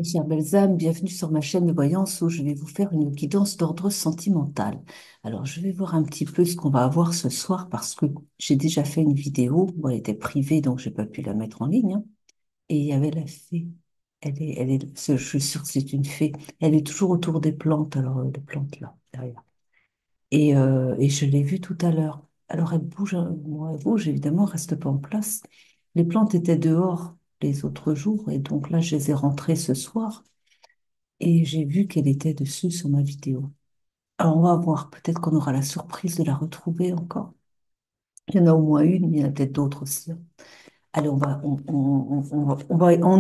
Chère belles âmes, bienvenue sur ma chaîne de voyance où je vais vous faire une guidance d'ordre sentimental. Alors, je vais voir un petit peu ce qu'on va avoir ce soir parce que j'ai déjà fait une vidéo. Bon, elle était privée, donc j'ai pas pu la mettre en ligne, hein. Et il y avait la fée. Je suis sûre que c'est une fée. Elle est toujours autour des plantes, alors les plantes là, derrière. Et je l'ai vue tout à l'heure. Alors, elle bouge, hein. Bon, elle bouge, évidemment, elle reste pas en place. Les plantes étaient dehors les autres jours, et donc là, je les ai rentrées ce soir et j'ai vu qu'elle était dessus sur ma vidéo. Alors on va voir, peut-être qu'on aura la surprise de la retrouver encore. Il y en a au moins une, mais il y en a peut-être d'autres aussi, hein. Allez, on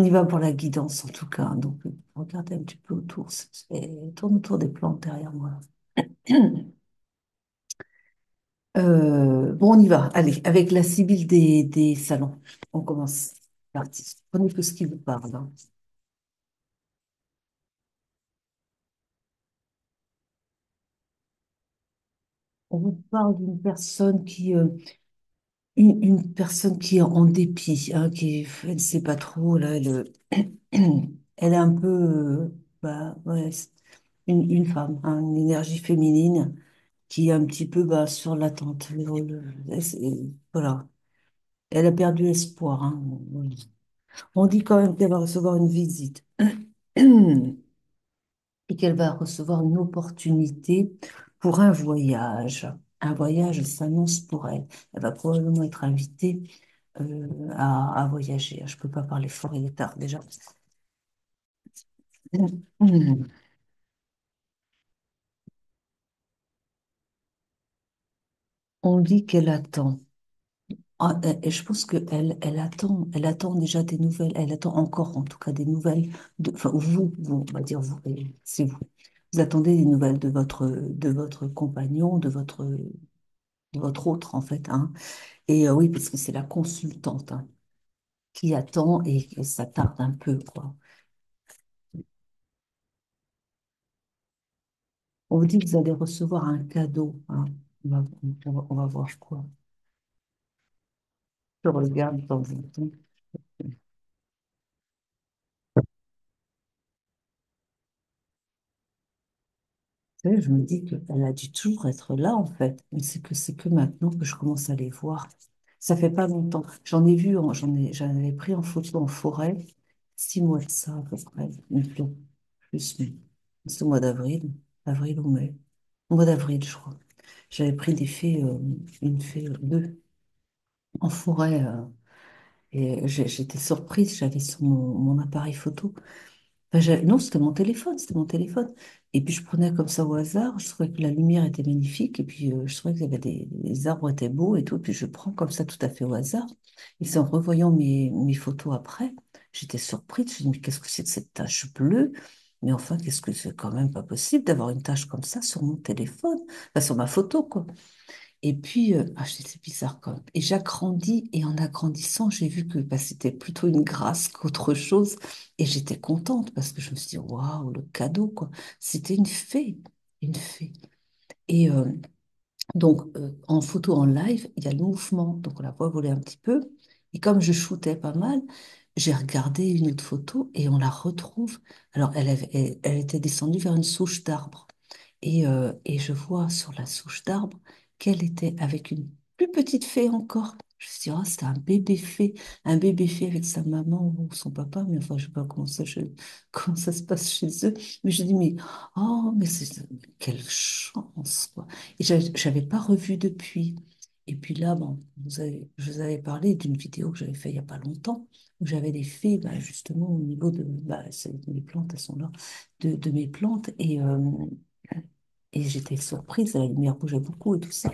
y va pour la guidance en tout cas, hein. Donc regardez un petit peu autour, tourne autour des plantes derrière moi. Bon, on y va. Allez, avec la Sibylle des salons. On commence. Parti. Prenez que ce qui vous parle, hein. On vous parle d'une personne une personne qui est en dépit, hein, elle ne sait pas trop, là, elle est un peu, bah, ouais, c'est une femme, hein, une énergie féminine qui est un petit peu bah, sur l'attente. Voilà, elle a perdu espoir, hein. On dit quand même qu'elle va recevoir une visite et qu'elle va recevoir une opportunité pour un voyage. Un voyage s'annonce pour elle. Elle va probablement être invitée à voyager. Je peux pas parler fort, il est tard déjà. On dit qu'elle attend. Ah, et je pense elle attend déjà des nouvelles. Elle attend encore, en tout cas, des nouvelles enfin, on va dire vous, c'est vous. Vous attendez des nouvelles de votre compagnon, de votre autre, en fait, hein. Et oui, parce que c'est la consultante, hein, qui attend et que ça tarde un peu, quoi. On vous dit que vous allez recevoir un cadeau, hein. On va voir quoi. Je regarde dans un temps. Vous savez, je me dis qu'elle a dû toujours être là, en fait. Mais c'est que maintenant que je commence à les voir. Ça fait pas longtemps. J'en avais pris en photo en forêt, 6 mois de ça, à peu près. Non, plus, mais c'est au mois d'avril, avril ou mai. Au mois d'avril, je crois. J'avais pris une fée, deux, en forêt. Et j'étais surprise, j'avais sur mon appareil photo. Enfin, non, c'était mon téléphone, c'était mon téléphone. Et puis je prenais comme ça au hasard, je trouvais que la lumière était magnifique, et puis je trouvais que les arbres étaient beaux et tout, puis je prends comme ça tout à fait au hasard. Et c'est en revoyant mes photos après, j'étais surprise, je me suis dit, mais qu'est-ce que c'est que cette tache bleue? Mais enfin, qu'est-ce que c'est quand même pas possible d'avoir une tache comme ça sur mon téléphone, enfin sur ma photo, quoi. Et puis, je dis, c'est bizarre quand même. Et j'agrandis, et en agrandissant, j'ai vu que bah, c'était plutôt une grâce qu'autre chose. Et j'étais contente parce que je me suis dit, waouh, le cadeau, quoi. C'était une fée, une fée. Et donc, en photo en live, il y a le mouvement. Donc, on la voit voler un petit peu. Et comme je shootais pas mal, j'ai regardé une autre photo et on la retrouve. Alors, elle était descendue vers une souche d'arbre. Et je vois sur la souche d'arbre qu'elle était avec une plus petite fée encore. Je me suis dit, oh, c'était un bébé fée avec sa maman ou son papa, mais enfin, je sais pas comment ça se passe chez eux. Mais je dis, mais, oh, mais quelle chance, quoi. Et j'avais pas revu depuis. Et puis là, bon, je vous avais parlé d'une vidéo que j'avais fait il y a pas longtemps, où j'avais des fées, bah, justement, au niveau mes plantes, elles sont là, de mes plantes. Et j'étais surprise, la lumière bougeait beaucoup et tout ça.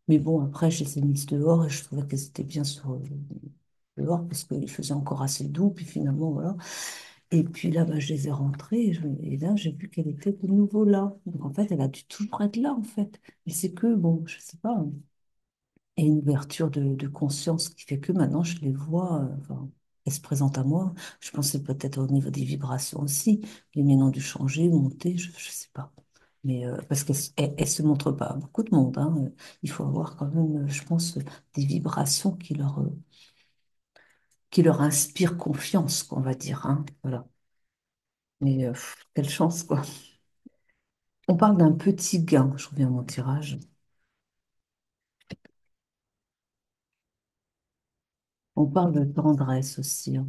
Mais bon, après, je les ai mises dehors et je trouvais que c'était bien dehors parce qu'il faisait encore assez doux. Puis finalement, voilà. Et puis là, bah, je les ai rentrées et là, j'ai vu qu'elle était de nouveau là. Donc en fait, elle a dû toujours être là, en fait. Mais c'est que, bon, je sais pas, hein, et une ouverture de conscience qui fait que maintenant, je les vois, enfin, elles se présentent à moi. Je pensais peut-être au niveau des vibrations aussi. Les miennes ont dû changer, monter, je sais pas. Mais parce qu'elle se montre pas à beaucoup de monde, hein. Il faut avoir quand même, je pense, des vibrations qui leur inspirent confiance, qu'on va dire, hein. Voilà. Mais quelle chance, quoi. On parle d'un petit gain, je reviens à mon tirage. On parle de tendresse aussi, hein.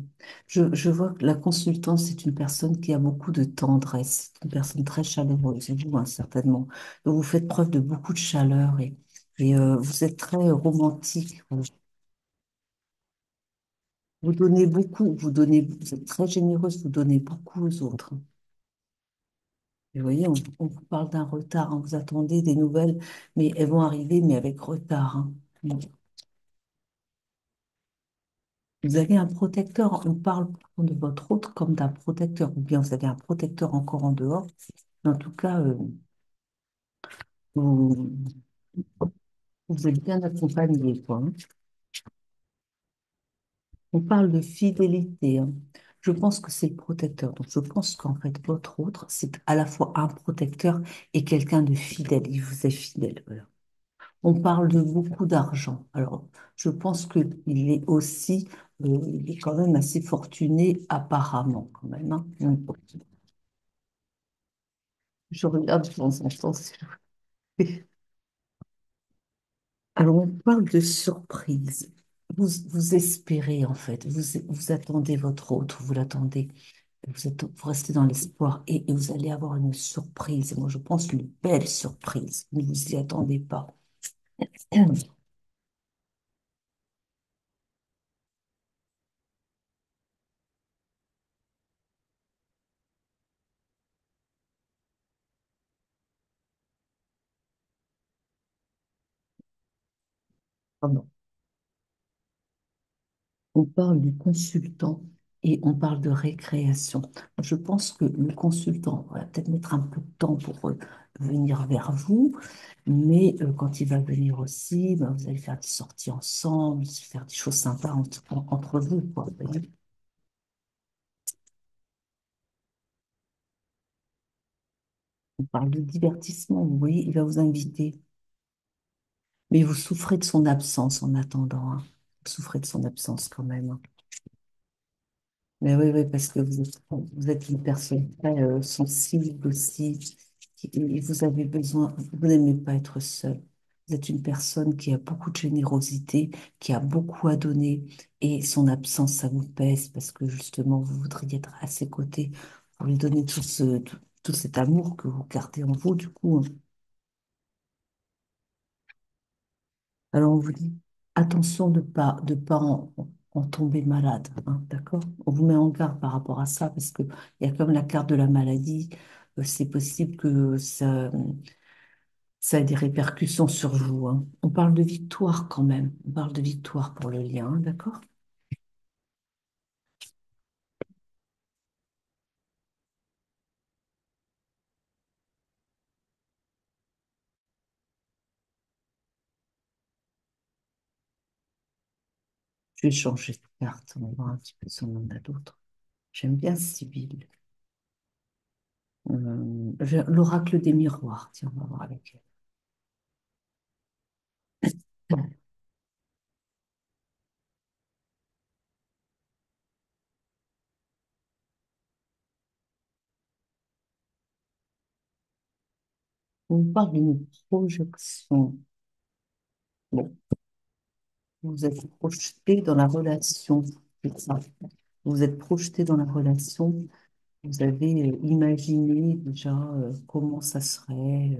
Je vois que la consultante, c'est une personne qui a beaucoup de tendresse, une personne très chaleureuse, et vous, hein, certainement. Donc, vous faites preuve de beaucoup de chaleur et vous êtes très romantique. Vous donnez beaucoup, vous êtes très généreuse, vous donnez beaucoup aux autres. Et vous voyez, on vous parle d'un retard, hein. Vous attendez des nouvelles, mais elles vont arriver, mais avec retard, hein. Bon. Vous avez un protecteur, on parle de votre autre comme d'un protecteur, ou bien vous avez un protecteur encore en dehors. En tout cas, vous, vous êtes bien accompagné, quoi, hein. On parle de fidélité, hein. Je pense que c'est le protecteur. Donc, je pense qu'en fait, votre autre, c'est à la fois un protecteur et quelqu'un de fidèle. Il vous est fidèle, voilà. On parle de beaucoup d'argent. Alors, je pense qu'il est aussi, il est quand même assez fortuné, apparemment, quand même, hein. Je regarde de temps en temps. Alors, on parle de surprise. Vous espérez, en fait, vous attendez votre autre, vous l'attendez, vous restez dans l'espoir et vous allez avoir une surprise. Moi, je pense une belle surprise. Ne vous y attendez pas. Pardon. On parle du consultant et on parle de récréation. Je pense que le consultant va peut-être mettre un peu de temps pour venir vers vous, mais quand il va venir aussi, ben, vous allez faire des sorties ensemble, faire des choses sympas entre vous, quoi. Vous voyez. On parle de divertissement, vous voyez, il va vous inviter, mais vous souffrez de son absence en attendant, hein. Vous souffrez de son absence quand même, hein. Mais oui, oui, parce que vous êtes une personne très sensible aussi, et vous avez besoin, vous n'aimez pas être seul. Vous êtes une personne qui a beaucoup de générosité, qui a beaucoup à donner, et son absence, ça vous pèse parce que justement, vous voudriez être à ses côtés pour lui donner tout cet amour que vous gardez en vous, du coup, hein. Alors, on vous dit, attention de pas en tomber malade, hein, d'accord? On vous met en garde par rapport à ça, parce que il y a comme la carte de la maladie, c'est possible que ça ait des répercussions sur vous, hein. On parle de victoire quand même, on parle de victoire pour le lien, hein, d'accord? Je vais changer de carte, on va voir un petit peu si on en a d'autres. J'aime bien Sibylle. L'oracle des miroirs, tiens, on va voir avec elle. On parle d'une projection. Bon, vous êtes projeté dans la relation, c'est ça. Vous êtes projeté dans la relation. Vous avez imaginé déjà comment ça serait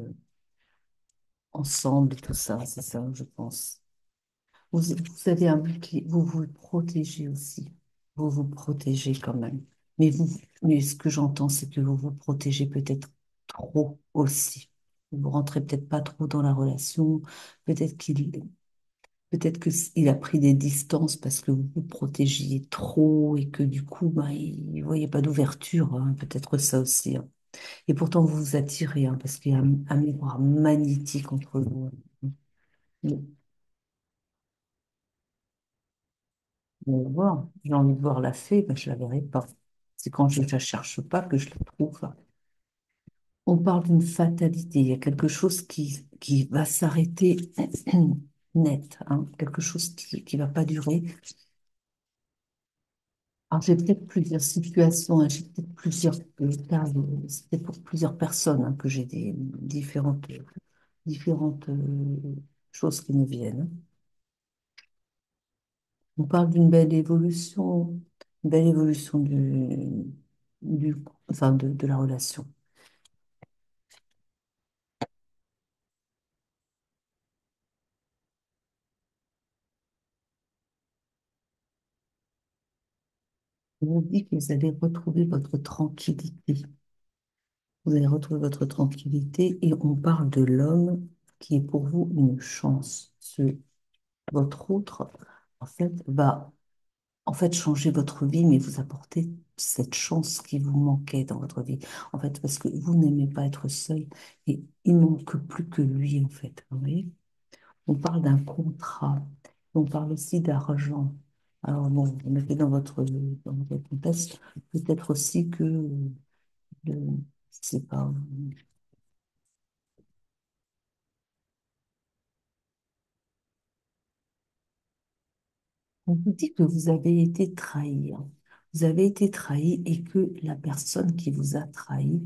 ensemble et tout ça. C'est ça, je pense. Vous avez un bouclier. Vous vous protégez aussi. Vous vous protégez quand même. Mais ce que j'entends, c'est que vous vous protégez peut-être trop aussi. Vous rentrez peut-être pas trop dans la relation. Peut-être qu'il Peut-être que il a pris des distances parce que vous vous protégiez trop et que du coup, ben, il ne voyait pas d'ouverture, hein. Peut-être ça aussi, hein. Et pourtant, vous vous attirez, hein, parce qu'il y a un miroir magnétique entre vous, hein. Mais, mais voir, j'ai envie de voir la fée, ben, je la verrai pas. C'est quand je ne la cherche pas que je la trouve, hein. On parle d'une fatalité. Il y a quelque chose qui va s'arrêter net, hein. Quelque chose qui va pas durer. Alors, j'ai peut-être plusieurs situations, hein, j'ai peut-être plusieurs cas, c'est peut-être pour plusieurs personnes hein, que j'ai des différentes choses qui me viennent. On parle d'une belle évolution du, enfin de la relation. On vous dit que vous allez retrouver votre tranquillité. Vous allez retrouver votre tranquillité et on parle de l'homme qui est pour vous une chance. Votre autre, en fait, va changer votre vie, mais vous apporter cette chance qui vous manquait dans votre vie. En fait, parce que vous n'aimez pas être seul et il manque plus que lui, en fait. Vous voyez? On parle d'un contrat. On parle aussi d'argent. Alors bon, on était dans votre contexte, peut-être aussi que, je sais pas, on vous dit que vous avez été trahi, hein. Vous avez été trahi et que la personne qui vous a trahi,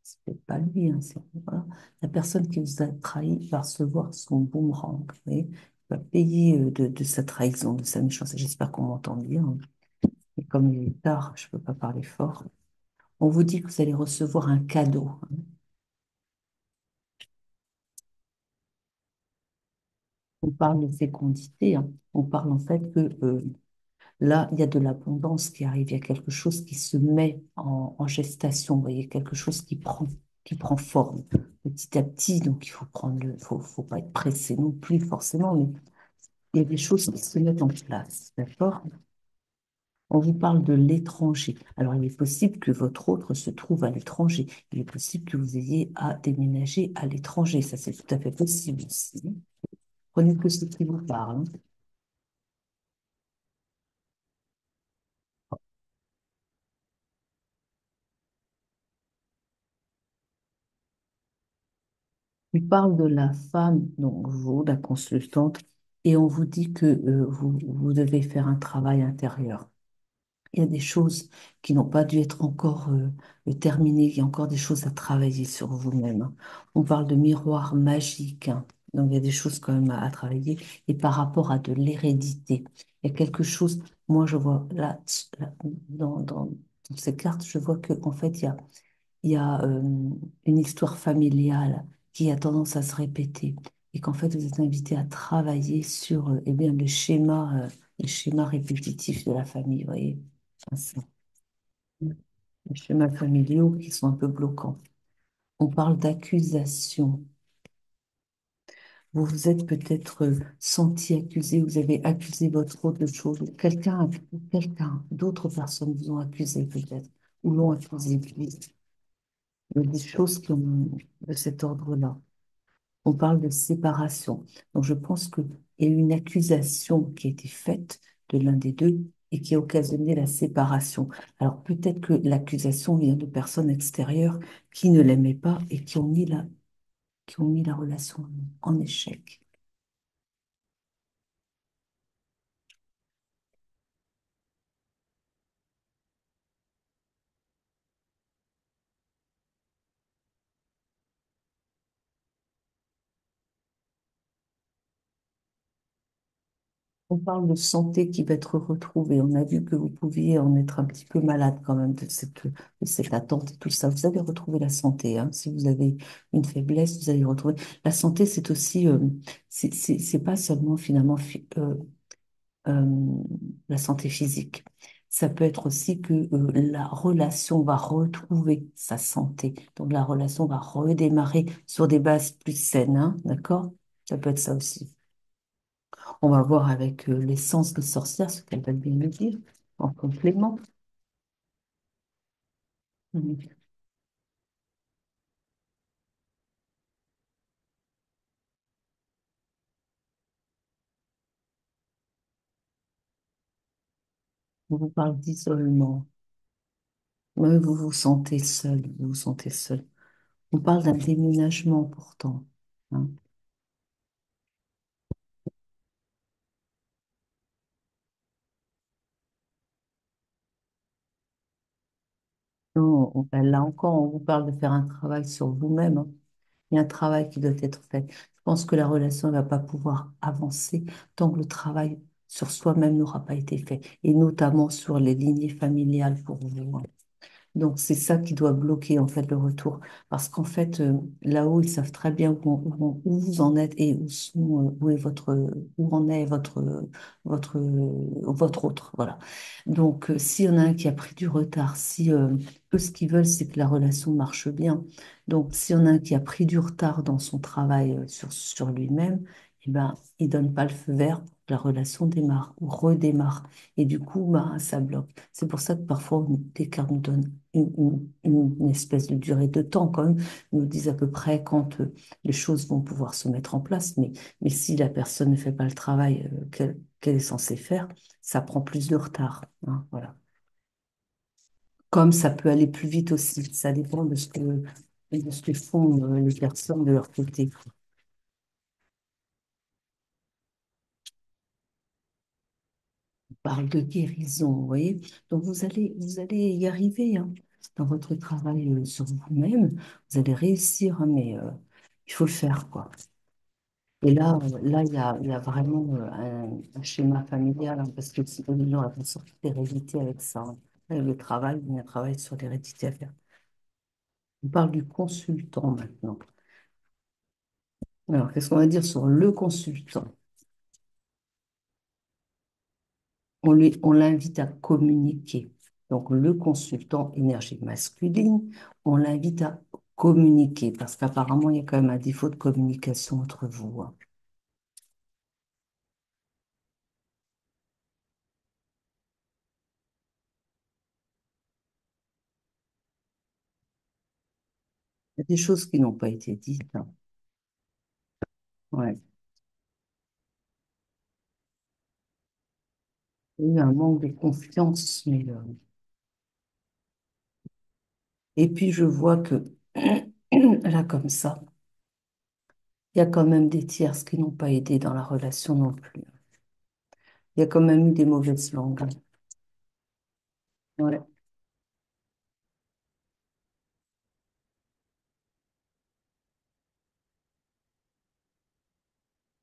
c'est peut-être pas lui, hein, voilà. La personne qui vous a trahi va recevoir son boomerang, vous voyez, va payer de sa trahison, de sa méchanceté. J'espère qu'on m'entend bien, hein. Et comme il est tard, je ne peux pas parler fort. On vous dit que vous allez recevoir un cadeau, hein. On parle de fécondité, hein. On parle en fait que là, il y a de l'abondance qui arrive, il y a quelque chose qui se met en gestation, vous voyez, quelque chose qui prend forme petit à petit. Donc, il faut faut pas être pressé non plus forcément, mais il y a des choses qui se mettent en place, d'accord? On vous parle de l'étranger. Alors, il est possible que votre autre se trouve à l'étranger. Il est possible que vous ayez à déménager à l'étranger. Ça, c'est tout à fait possible aussi. Prenez que ce qui vous parle, hein. Il parle de la femme, donc vous, la consultante, et on vous dit que vous devez faire un travail intérieur. Il y a des choses qui n'ont pas dû être encore terminées, il y a encore des choses à travailler sur vous-même, hein. On parle de miroir magique, hein. Donc il y a des choses quand même à travailler. Et par rapport à de l'hérédité, il y a quelque chose, moi je vois là, dans ces cartes, je vois que en fait il y a une histoire familiale qui a tendance à se répéter et qu'en fait vous êtes invité à travailler sur eh bien, les schémas répétitifs de la famille, vous voyez. Enfin, les schémas familiaux qui sont un peu bloquants. On parle d'accusation. Vous vous êtes peut-être senti accusé, vous avez accusé votre autre de choses, quelqu'un, d'autres personnes vous ont accusé peut-être, ou l'ont accusé. Il y a des choses qui ont de cet ordre-là. On parle de séparation. Donc, je pense qu'il y a eu une accusation qui a été faite de l'un des deux et qui a occasionné la séparation. Alors, peut-être que l'accusation vient de personnes extérieures qui ne l'aimaient pas et qui ont mis la relation en échec. On parle de santé qui va être retrouvée. On a vu que vous pouviez en être un petit peu malade quand même de cette attente et tout ça. Vous allez retrouver la santé, hein. Si vous avez une faiblesse, vous allez retrouver. La santé, c'est aussi, c'est pas seulement finalement euh, la santé physique. Ça peut être aussi que la relation va retrouver sa santé. Donc la relation va redémarrer sur des bases plus saines, hein, d'accord? Ça peut être ça aussi. On va voir avec l'essence de sorcière ce qu'elle va bien nous dire en complément. Mhm. On vous parle d'isolement. Ouais, vous vous sentez seul, vous vous sentez seul. On parle d'un déménagement pourtant, hein. Non, là encore, on vous parle de faire un travail sur vous-même, hein. Il y a un travail qui doit être fait. Je pense que la relation ne va pas pouvoir avancer tant que le travail sur soi-même n'aura pas été fait, et notamment sur les lignées familiales pour vous, hein. Donc, c'est ça qui doit bloquer en fait le retour. Parce qu'en fait, là-haut, ils savent très bien où vous en êtes et où est où en est votre autre. Voilà. Donc, s'il y en a un qui a pris du retard, si eux, ce qu'ils veulent, c'est que la relation marche bien. Donc, s'il y en a un qui a pris du retard dans son travail sur lui-même, eh ben, il donne pas le feu vert pour que la relation démarre ou redémarre. Et du coup, bah, ça bloque. C'est pour ça que parfois, des cartes nous donnent une espèce de durée de temps quand même, nous disent à peu près quand les choses vont pouvoir se mettre en place. Mais si la personne ne fait pas le travail qu'elle est censée faire, ça prend plus de retard, hein, voilà. Comme ça peut aller plus vite aussi, ça dépend de ce que font les personnes de leur côté. On parle de guérison, vous voyez. Donc vous allez y arriver, hein, dans votre travail sur vous-même. Vous allez réussir, hein, mais il faut le faire, quoi. Et là, il y a vraiment un schéma familial, hein, parce que sinon, on a une sorte d'hérédité avec ça, hein. Le travail, il y a un travail sur l'hérédité à faire. On parle du consultant maintenant. Alors, qu'est-ce qu'on va dire sur le consultant? On l'invite à communiquer. Donc, le consultant énergie masculine, on l'invite à communiquer, parce qu'apparemment, il y a quand même un défaut de communication entre vous, hein. Il y a des choses qui n'ont pas été dites, hein. Ouais. Il y a eu un manque de confiance, mais et puis je vois que là, comme ça, il y a quand même des tierces qui n'ont pas aidé dans la relation non plus. Il y a quand même eu des mauvaises langues, hein. Ouais.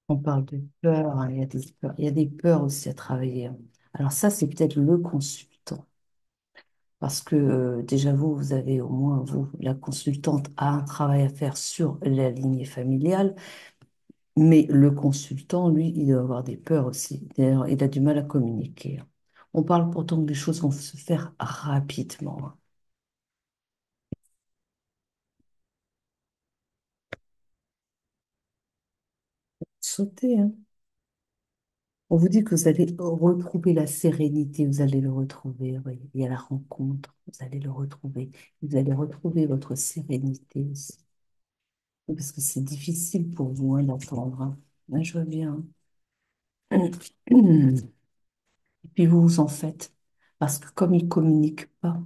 On parle de peur, hein, il y a des peurs, il y a des peurs aussi à travailler, hein. Alors ça, c'est peut-être le consultant. Parce que déjà, vous avez au moins, vous, la consultante, a un travail à faire sur la lignée familiale. Mais le consultant, lui, il doit avoir des peurs aussi. D'ailleurs, il a du mal à communiquer, hein. On parle pourtant que les choses vont se faire rapidement, hein. Sauter, hein. On vous dit que vous allez retrouver la sérénité, vous allez le retrouver. Vous voyez. Il y a la rencontre, vous allez le retrouver. Vous allez retrouver votre sérénité aussi. Parce que c'est difficile pour vous, hein, d'attendre, hein. Là, je vois bien, hein. Et puis vous vous en faites. Parce que comme il ne communique pas,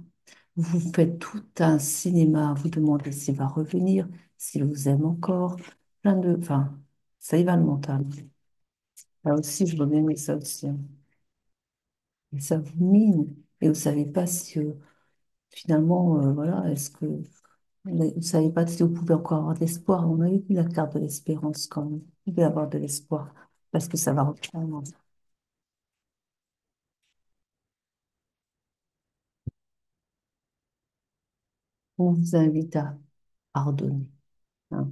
vous faites tout un cinéma, vous demandez s'il va revenir, s'il vous aime encore, plein de... Enfin, ça y va le mental. Là aussi, je dois bien aimer ça aussi, hein. Et ça vous mine. Et vous ne savez pas si, finalement, voilà, est-ce que... Vous ne savez pas si vous pouvez encore avoir de l'espoir. On a eu la carte de l'espérance quand même. Vous pouvez avoir de l'espoir parce que ça va reprendre. On vous invite à pardonner, hein.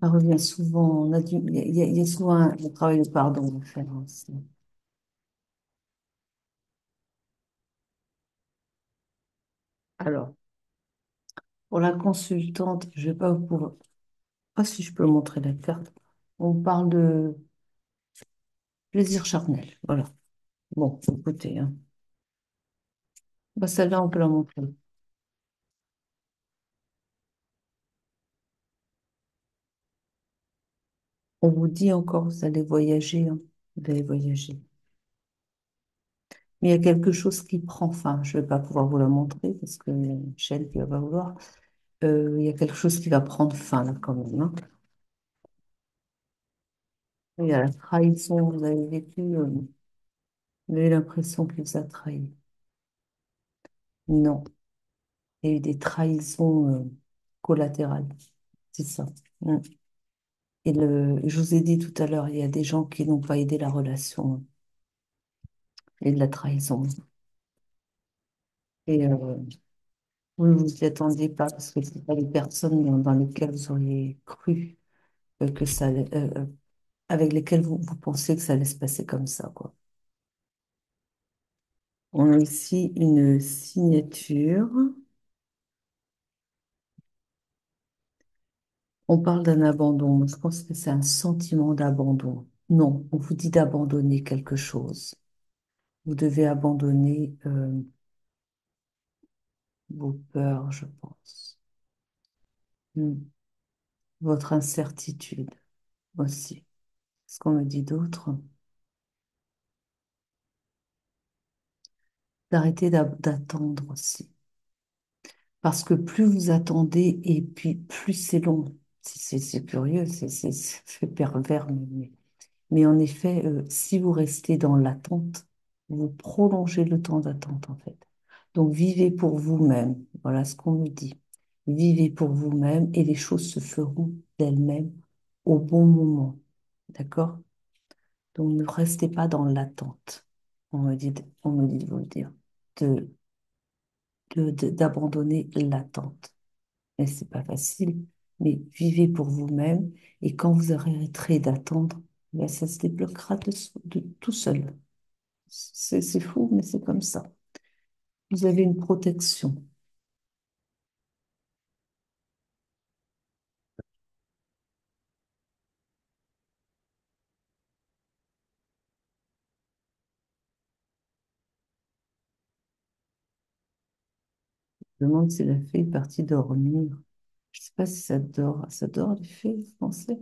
Ça revient souvent. Il y a souvent un travail de pardon à faire aussi. Alors, pour la consultante, je vais pas vous pouvoir... Ah, si je peux montrer la carte. On parle de plaisir charnel. Voilà. Bon, écoutez, hein. Bah, celle-là, on peut la montrer. On vous dit encore, vous allez voyager, hein. Vous allez voyager. Mais il y a quelque chose qui prend fin. Je ne vais pas pouvoir vous la montrer parce que Michel qui va pas vouloir. Il y a quelque chose qui va prendre fin là quand même, hein. Il y a la trahison, vous avez vécu, vous avez l'impression qu'il vous a trahi. Non, il y a eu des trahisons collatérales, c'est ça. Mm. Et je vous ai dit tout à l'heure, il y a des gens qui n'ont pas aidé la relation et de la trahison. Et vous ne vous y attendiez pas parce que ce pas les personnes dans lesquelles vous auriez cru que avec lesquelles vous pensiez que ça allait se passer comme ça, quoi. On a ici une signature. On parle d'un abandon. Moi, je pense que c'est un sentiment d'abandon. Non, on vous dit d'abandonner quelque chose. Vous devez abandonner vos peurs, je pense. Hmm. Votre incertitude aussi. Ce qu'on me dit d'autre, d'arrêter d'attendre aussi. Parce que plus vous attendez et puis plus c'est long. C'est curieux, c'est pervers, mais en effet, si vous restez dans l'attente, vous prolongez le temps d'attente en fait. Donc vivez pour vous-même. Voilà ce qu'on me dit. Vivez pour vous-même et les choses se feront d'elles-mêmes au bon moment. D'accord? Donc ne restez pas dans l'attente. On me dit de vous le dire, de, d'abandonner l'attente. Et c'est pas facile, mais vivez pour vous-même et quand vous arrêterez d'attendre, ben, ça se débloquera de tout seul. C'est fou, mais c'est comme ça. Vous avez une protection. Je me demande si la fée est partie dormir. Je sais pas si ça dort les fées, vous pensez?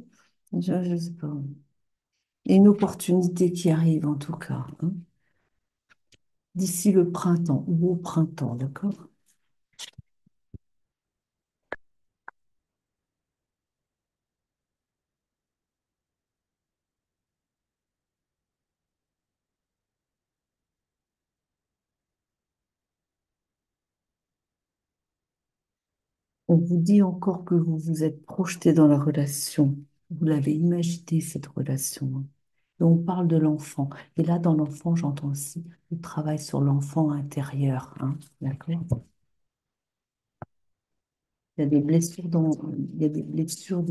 Je sais pas. Il y a une opportunité qui arrive en tout cas, hein, d'ici le printemps ou au printemps, d'accord? On vous dit encore que vous vous êtes projeté dans la relation. Vous l'avez imaginé, cette relation, hein. Et on parle de l'enfant. Et là, dans l'enfant, j'entends aussi le travail sur l'enfant intérieur, hein. D'accord? Il y a des blessures il y a des blessures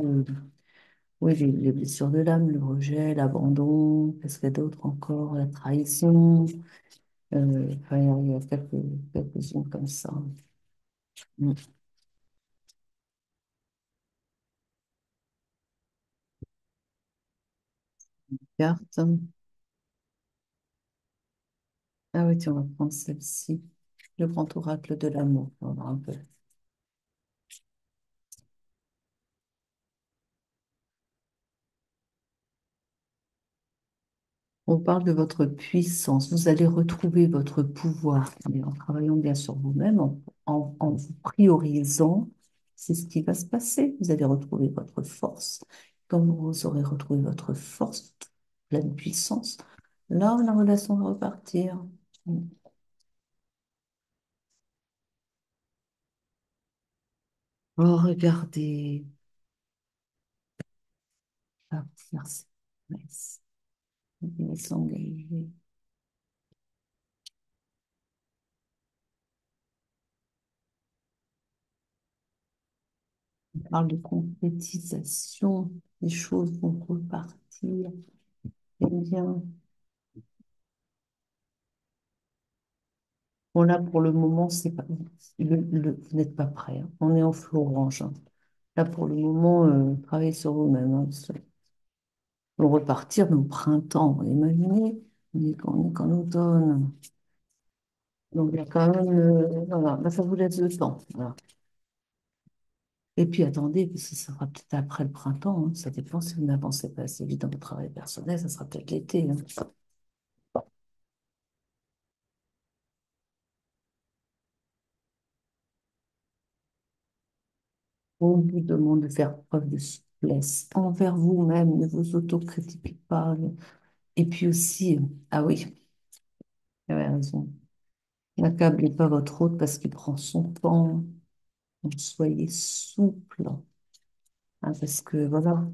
oui, les blessures de l'âme, le rejet, l'abandon, qu'est-ce qu'il y a d'autre encore? La trahison. Enfin, il y a quelques-unes comme ça. Mm. Carte. Ah oui, tiens, on va prendre celle-ci. Le grand oracle de l'amour. On va voir un peu. On parle de votre puissance. Vous allez retrouver votre pouvoir mais en travaillant bien sur vous-même, en vous priorisant. C'est ce qui va se passer. Vous allez retrouver votre force. Quand vous aurez retrouvé votre force, pleine puissance, là, la relation va repartir. Oh, regardez. Ah, merci. Merci. Ils sont engagés. On parle de concrétisation. Les choses vont repartir. Eh bien. Bon, là, pour le moment, c'est pas, vous n'êtes pas prêt, hein. On est en flot orange, hein. Là, pour le moment, travaillez sur vous-même, hein. Pour repartir, mais au printemps, imaginez, on est qu'en automne. Donc, il y a quand même, voilà, là, ça vous laisse le temps. Voilà. Et puis, attendez, parce que ça sera peut-être après le printemps, hein. Ça dépend si vous n'avancez pas assez vite dans votre travail personnel, ça sera peut-être l'été, hein. On vous demande de faire preuve de souplesse envers vous-même, ne vous autocritiquez pas. Et puis aussi, ah oui, vous avez raison. N'accablez pas votre hôte parce qu'il prend son temps. Donc, soyez souple, hein, parce que voilà,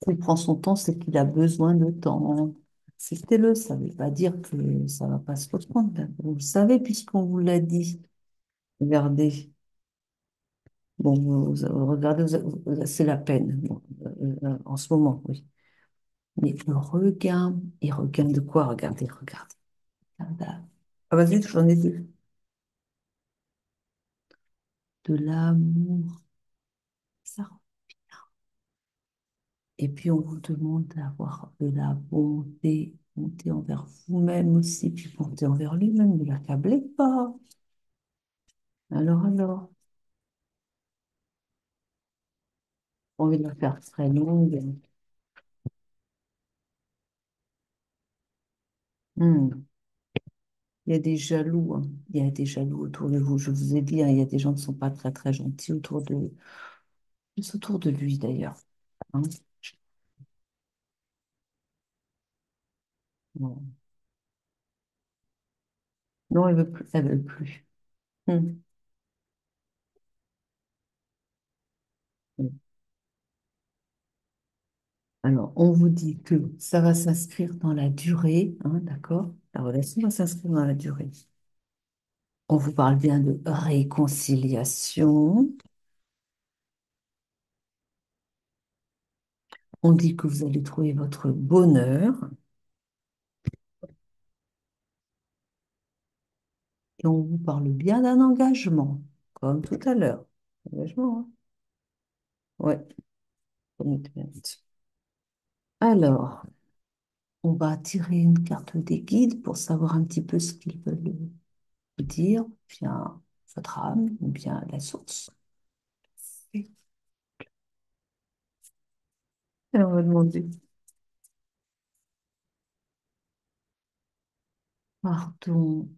s'il prend son temps, c'est qu'il a besoin de temps. Acceptez-le, ça ne veut pas dire que ça ne va pas se reprendre. Vous le savez puisqu'on vous l'a dit. Regardez. Bon, regardez, c'est la peine bon, en ce moment, oui. Mais le regain, il regain de quoi? Regardez, regardez. Regardez. Ah, vas-y, j'en ai deux. De l'amour. Ça. Et puis, on vous demande d'avoir de la bonté, bonté envers vous-même aussi, puis bonté envers lui-même. Ne l'accablez pas. Alors, on va la faire très longue. Hmm. Il y a des jaloux, hein. Il y a des jaloux autour de vous. Je vous ai dit, hein, il y a des gens qui ne sont pas très, très gentils juste autour de lui, d'ailleurs. Hein. Non, non, elle veut plus. Elle veut plus. Hmm. Alors, on vous dit que ça va s'inscrire dans la durée, hein, d'accord? La relation va s'inscrire dans la durée. On vous parle bien de réconciliation. On dit que vous allez trouver votre bonheur. Et on vous parle bien d'un engagement, comme tout à l'heure. Engagement, hein? Ouais, commitment. Alors, on va tirer une carte des guides pour savoir un petit peu ce qu'ils veulent vous dire, bien votre âme, ou bien la source. Et on va demander pardon.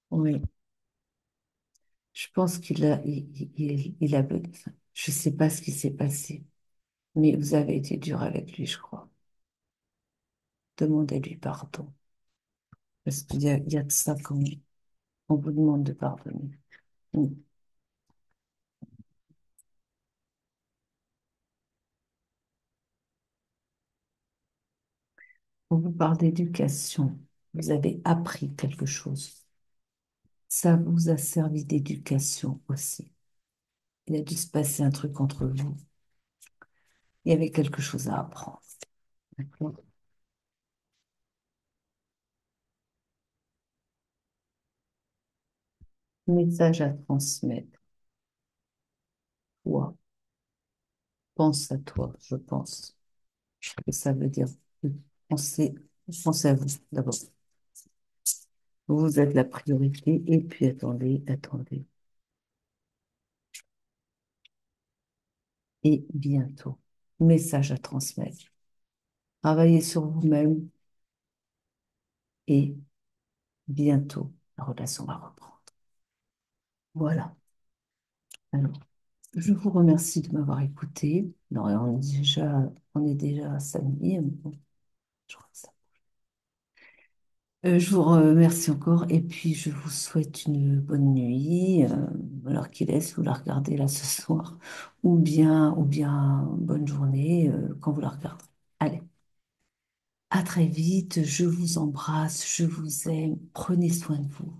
Oui, je pense qu'il a, enfin, je ne sais pas ce qui s'est passé, mais vous avez été dur avec lui, je crois. Demandez-lui pardon, parce qu'il y a de ça quand on vous demande de pardonner. Mm. On vous parle d'éducation. Vous avez appris quelque chose. Ça vous a servi d'éducation aussi. Il a dû se passer un truc entre vous. Il y avait quelque chose à apprendre. D'accord. Message à transmettre. Toi, pense à toi, je pense. Que ça veut dire penser, pensez à vous d'abord. Vous êtes la priorité. Et puis attendez, attendez. Et bientôt. Message à transmettre. Travaillez sur vous-même et bientôt, la relation va reprendre. Voilà. Alors, je vous remercie de m'avoir écouté. Non, on est déjà samedi, mais bon, je crois que ça. Je vous remercie encore et puis je vous souhaite une bonne nuit, alors qu'il est, si vous la regardez là ce soir, ou bien bonne journée quand vous la regarderez. Allez, à très vite, je vous embrasse, je vous aime, prenez soin de vous.